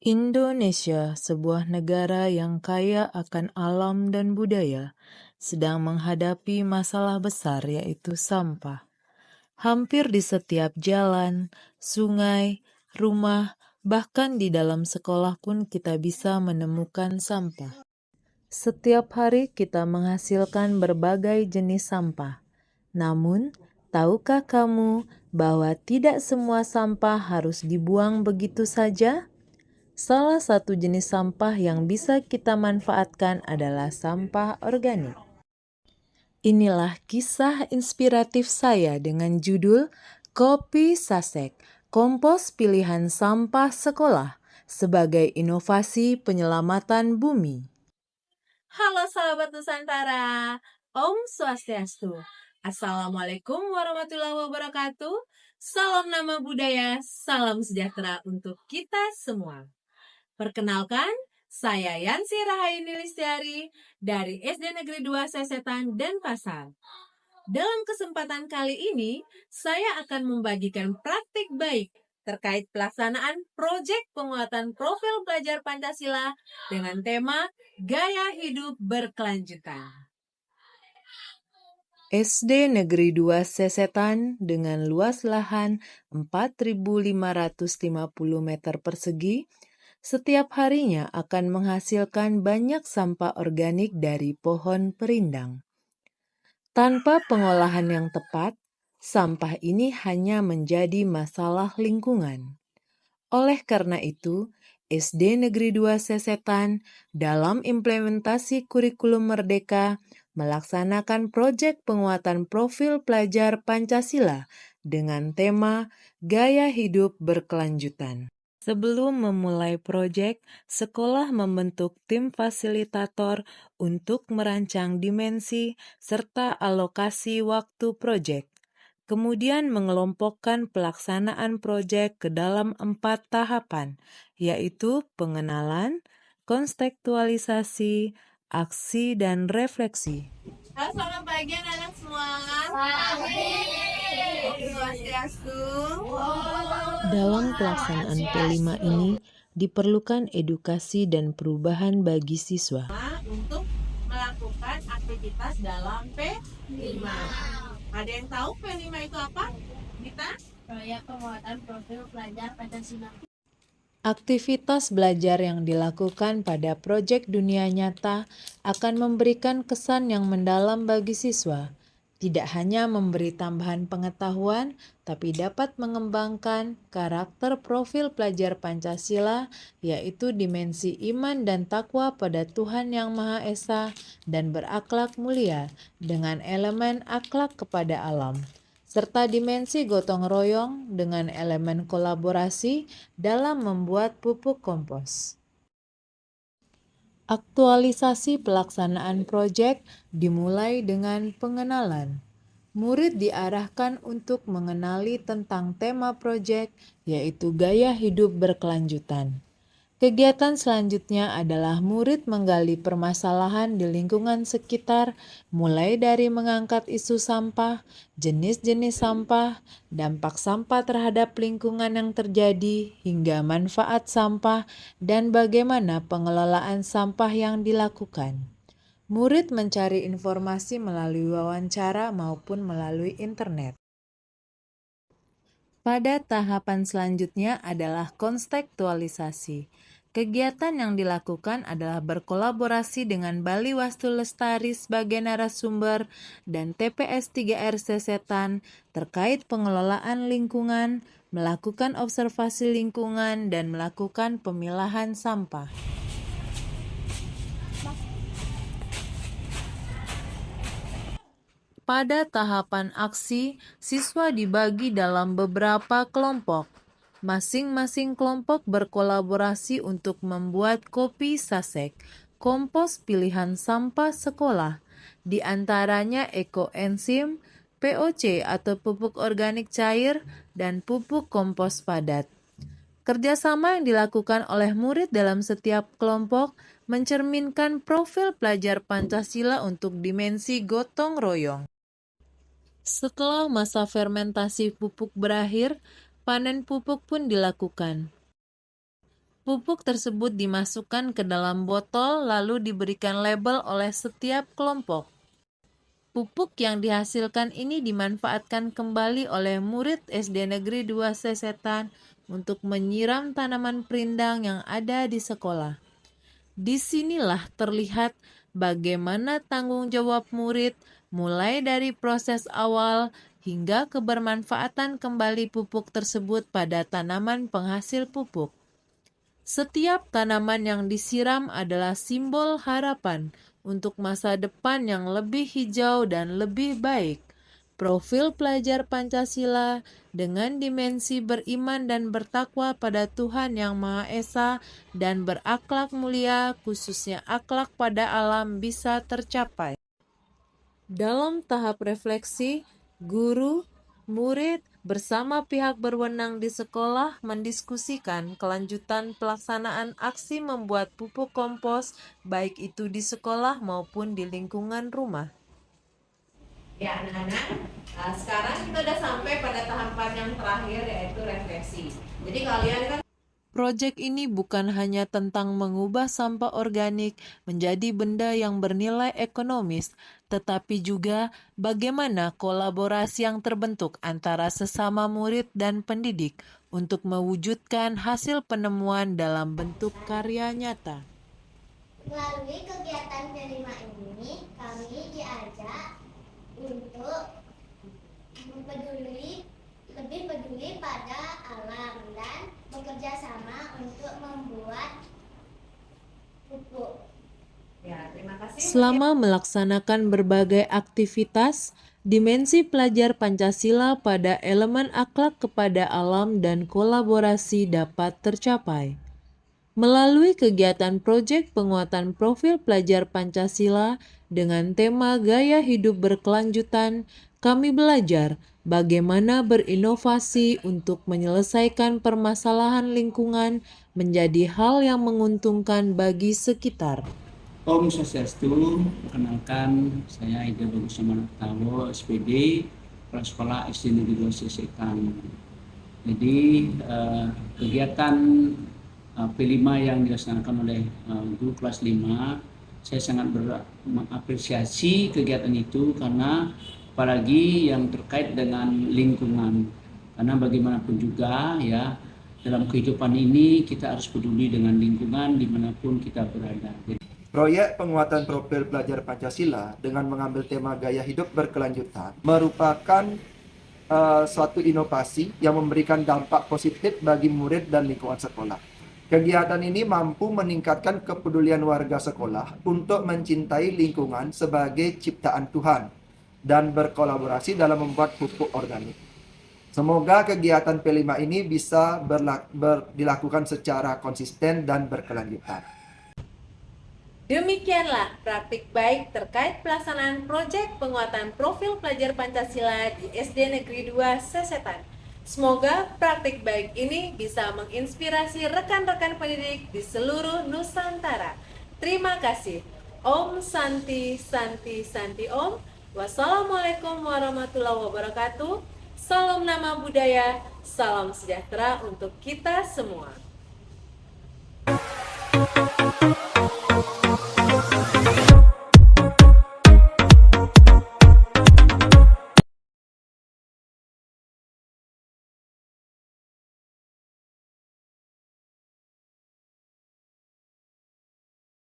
Indonesia, sebuah negara yang kaya akan alam dan budaya, sedang menghadapi masalah besar yaitu sampah. Hampir di setiap jalan, sungai, rumah, bahkan di dalam sekolah pun kita bisa menemukan sampah. Setiap hari kita menghasilkan berbagai jenis sampah. Namun, tahukah kamu bahwa tidak semua sampah harus dibuang begitu saja? Salah satu jenis sampah yang bisa kita manfaatkan adalah sampah organik. Inilah kisah inspiratif saya dengan judul Kopi Sasek, Kompos Pilihan Sampah Sekolah sebagai Inovasi Penyelamatan Bumi. Halo sahabat Nusantara, Om Swastiastu. Assalamualaikum warahmatullahi wabarakatuh. Salam nama budaya, salam sejahtera untuk kita semua. Perkenalkan, saya Yansi Rahaini Listiari dari SD Negeri 2 Sesetan Denpasar. Dalam kesempatan kali ini, saya akan membagikan praktik baik terkait pelaksanaan proyek penguatan profil pelajar Pancasila dengan tema Gaya Hidup Berkelanjutan. SD Negeri 2 Sesetan dengan luas lahan 4.550 meter persegi, setiap harinya akan menghasilkan banyak sampah organik dari pohon perindang. Tanpa pengolahan yang tepat, sampah ini hanya menjadi masalah lingkungan. Oleh karena itu, SD Negeri 2 Sesetan dalam implementasi kurikulum Merdeka melaksanakan proyek penguatan profil pelajar Pancasila dengan tema Gaya Hidup Berkelanjutan. Sebelum memulai proyek, sekolah membentuk tim fasilitator untuk merancang dimensi serta alokasi waktu proyek. Kemudian mengelompokkan pelaksanaan proyek ke dalam 4 tahapan, yaitu pengenalan, konstekstualisasi, aksi, dan refleksi. Halo, selamat pagi anak-anak semua. Om Swastiastu. Dalam pelaksanaan P5 ini, diperlukan edukasi dan perubahan bagi siswa. Untuk melakukan aktivitas dalam P5. Ada yang tahu P5 itu apa? Kita? Proyek penguatan profil pelajar Pancasila. Aktivitas belajar yang dilakukan pada proyek dunia nyata akan memberikan kesan yang mendalam bagi siswa. Tidak hanya memberi tambahan pengetahuan, tapi dapat mengembangkan karakter profil pelajar Pancasila, yaitu dimensi iman dan takwa pada Tuhan Yang Maha Esa dan berakhlak mulia dengan elemen akhlak kepada alam, serta dimensi gotong royong dengan elemen kolaborasi dalam membuat pupuk kompos. Aktualisasi pelaksanaan proyek dimulai dengan pengenalan. Murid diarahkan untuk mengenali tentang tema proyek, yaitu gaya hidup berkelanjutan. Kegiatan selanjutnya adalah murid menggali permasalahan di lingkungan sekitar, mulai dari mengangkat isu sampah, jenis-jenis sampah, dampak sampah terhadap lingkungan yang terjadi, hingga manfaat sampah dan bagaimana pengelolaan sampah yang dilakukan. Murid mencari informasi melalui wawancara maupun melalui internet. Pada tahapan selanjutnya adalah konstekstualisasi. Kegiatan yang dilakukan adalah berkolaborasi dengan Bali Wastu Lestari sebagai narasumber dan TPS 3R Sesetan terkait pengelolaan lingkungan, melakukan observasi lingkungan, dan melakukan pemilahan sampah. Pada tahapan aksi, siswa dibagi dalam beberapa kelompok. Masing-masing kelompok berkolaborasi untuk membuat kopi sasek, kompos pilihan sampah sekolah, di antaranya ekoenzim, POC atau pupuk organik cair, dan pupuk kompos padat. Kerjasama yang dilakukan oleh murid dalam setiap kelompok mencerminkan profil pelajar Pancasila untuk dimensi gotong royong. Setelah masa fermentasi pupuk berakhir, panen pupuk pun dilakukan. Pupuk tersebut dimasukkan ke dalam botol lalu diberikan label oleh setiap kelompok. Pupuk yang dihasilkan ini dimanfaatkan kembali oleh murid SD Negeri 2 Sesetan untuk menyiram tanaman perindang yang ada di sekolah. Disinilah terlihat bagaimana tanggung jawab murid mulai dari proses awal hingga kebermanfaatan kembali pupuk tersebut pada tanaman penghasil pupuk. Setiap tanaman yang disiram adalah simbol harapan untuk masa depan yang lebih hijau dan lebih baik. Profil pelajar Pancasila dengan dimensi beriman dan bertakwa pada Tuhan Yang Maha Esa dan berakhlak mulia, khususnya akhlak pada alam, bisa tercapai. Dalam tahap refleksi, guru, murid, bersama pihak berwenang di sekolah mendiskusikan kelanjutan pelaksanaan aksi membuat pupuk kompos, baik itu di sekolah maupun di lingkungan rumah. Ya anak-anak, sekarang kita udah sampai pada tahapan yang terakhir yaitu refleksi. Jadi kalian kan Proyek ini bukan hanya tentang mengubah sampah organik menjadi benda yang bernilai ekonomis, tetapi juga bagaimana kolaborasi yang terbentuk antara sesama murid dan pendidik untuk mewujudkan hasil penemuan dalam bentuk karya nyata. Melalui kegiatan kelima ini, kami diajak untuk lebih peduli pada alam dan bekerja sama untuk membuat pupuk. ya terima kasih. Selama melaksanakan berbagai aktivitas, dimensi pelajar Pancasila pada elemen akhlak kepada alam dan kolaborasi dapat tercapai. Melalui kegiatan proyek penguatan profil pelajar Pancasila dengan tema gaya hidup berkelanjutan, kami belajar bagaimana berinovasi untuk menyelesaikan permasalahan lingkungan menjadi hal yang menguntungkan bagi sekitar. Om Swastiastu, perkenalkan saya Ida Bagus Samanatawo, SPD, Kepala Sekolah SD Negeri 2 Sesetan. Jadi kegiatan P5 yang dilaksanakan oleh guru kelas 5, saya sangat mengapresiasi kegiatan itu karena apalagi yang terkait dengan lingkungan. Karena bagaimanapun juga ya, dalam kehidupan ini kita harus peduli dengan lingkungan dimanapun kita berada. Proyek penguatan profil pelajar Pancasila dengan mengambil tema gaya hidup berkelanjutan merupakan suatu inovasi yang memberikan dampak positif bagi murid dan lingkungan sekolah. Kegiatan ini mampu meningkatkan kepedulian warga sekolah untuk mencintai lingkungan sebagai ciptaan Tuhan dan berkolaborasi dalam membuat pupuk organik. Semoga kegiatan P5 ini bisa dilakukan secara konsisten dan berkelanjutan. Demikianlah praktik baik terkait pelaksanaan proyek penguatan profil pelajar Pancasila di SD Negeri 2 Sesetan. Semoga praktik baik ini bisa menginspirasi rekan-rekan pendidik di seluruh Nusantara. Terima kasih. Om Santi Santi Santi Om. Wassalamualaikum warahmatullahi wabarakatuh. Salam nama budaya, salam sejahtera untuk kita semua.